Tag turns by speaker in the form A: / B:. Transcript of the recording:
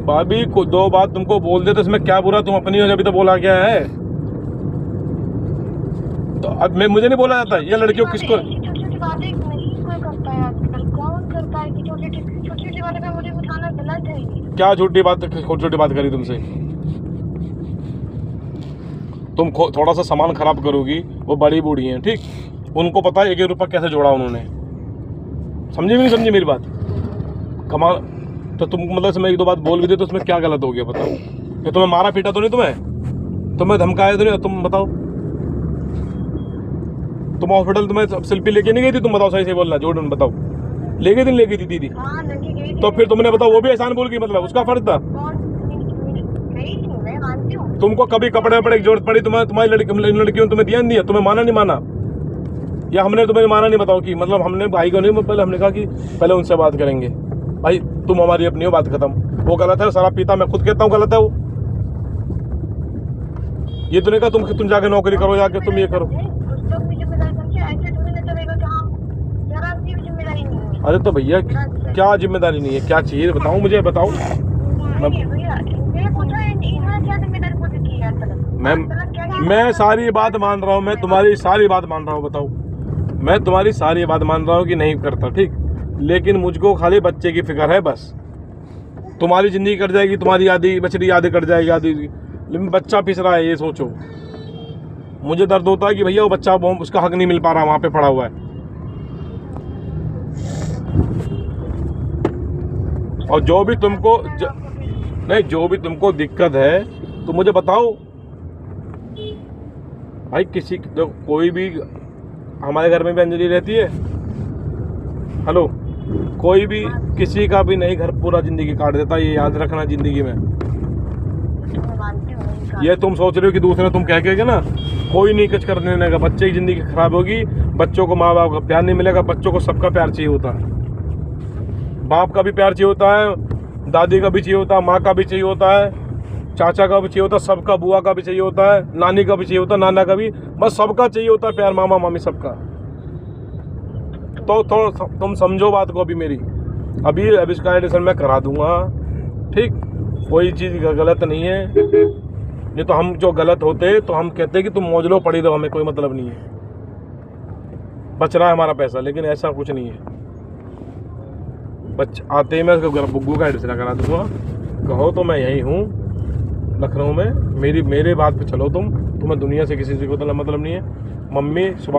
A: भाभी को दो बात तुमको बोल दे तो इसमें क्या बुरा, तुम अपनी हो, अभी तो बोला क्या है। तो अब मैं मुझे नहीं बोला जाता ये लड़कियों किसको
B: छोटी बातें नहीं कोई करता है आजकल, कौन करता है कि छोटी बातें पे मुझे उठाना गलत है।
A: क्या छोटी बात करी तुमसे। तुम थोड़ा सा सामान खराब करोगी, वो बड़ी बूढ़ी हैं, ठीक, उनको पता है 1-1 रुपया कैसे जोड़ा उन्होंने। समझी भी नहीं समझी मेरी बात। कमाल। तो तुम मतलब से मैं 1-2 बात बोल भी दे तो उसमें क्या गलत हो गया बताओ। कि तुम्हें मारा पीटा तो नहीं, तुम्हें धमकाया तो नहीं, तुम बताओ। तुम हॉस्पिटल तुम्हें शिल्पी लेके नहीं गई थी, तुम बताओ, सही से बोलना, झूठ बताओ। ले गई थी, ले गई थी दीदी? तो फिर तुमने बताओ वो भी एहसान बोल गई, मतलब उसका फर्ज था। तुमको कभी कपड़े वपड़े की जरूरत पड़ी तुम्हारी लड़कियों तुम्हें दिया नहीं दिया? तुम्हें माना नहीं माना, या हमने तुम्हें माना नहीं? बताओ कि मतलब हमने भाई को नहीं, पहले हमने कहा कि पहले उनसे बात करेंगे। भाई तुम हमारी अपनी हो, बात खत्म। वो गलत है, शराब पीता, मैं खुद कहता हूँ गलत है वो। ये तो नहीं कहा तुम जाके नौकरी करो, जाके तुम ये करो। अरे तो भैया क्या जिम्मेदारी नहीं है, क्या चाहिए बताओ, मुझे बताओ। मैं सारी बात मान रहा हूँ, मैं तुम्हारी सारी बात मान रहा हूँ, बताओ। मैं तुम्हारी सारी बात मान रहा हूँ कि नहीं करता, ठीक, लेकिन मुझको खाली बच्चे की फिक्र है बस। तुम्हारी जिंदगी कट जाएगी, तुम्हारी आधी बछड़ी आधी कट जाएगी, आधी, लेकिन बच्चा पिस रहा है, ये सोचो। मुझे दर्द होता है कि भैया वो बच्चा, उसका हक नहीं मिल पा रहा, वहाँ पे पड़ा हुआ है। और जो भी तुमको दिक्कत है तो मुझे बताओ भाई। कोई भी, हमारे घर में भी अंजलि रहती है, हेलो, कोई भी किसी का भी नहीं घर पूरा जिंदगी काट देता, ये याद रखना जिंदगी में। ये तुम सोच रहे हो कि दूसरे तुम कह के ना कोई नहीं कुछ करने देगा, बच्चे की जिंदगी खराब होगी, बच्चों को माँ बाप का प्यार नहीं मिलेगा। बच्चों को सबका प्यार चाहिए होता है, बाप का भी प्यार चाहिए होता है, दादी का भी चाहिए होता है, माँ का भी चाहिए होता है, चाचा का भी चाहिए होता है, सबका, बुआ का भी चाहिए होता है, नानी का भी चाहिए होता है, नाना का भी, बस सबका चाहिए होता है प्यार, मामा मामी सबका। तो तुम समझो बात को। अभी इसका एडिशन मैं करा दूंगा, ठीक, कोई चीज़ गलत नहीं है। नहीं तो हम जो गलत होते तो हम कहते कि तुम मौज लो, पड़ी रहो, हमें कोई मतलब नहीं है, बच रहा है हमारा पैसा, लेकिन ऐसा कुछ नहीं है। आते ही मैं बुग्गू का एडिशन करा दूंगा। कहो तो मैं यहीं हूँ लखनऊ में, मेरे बात पे चलो। तुम्हें दुनिया से किसी से कोई मतलब नहीं है। मम्मी सुबह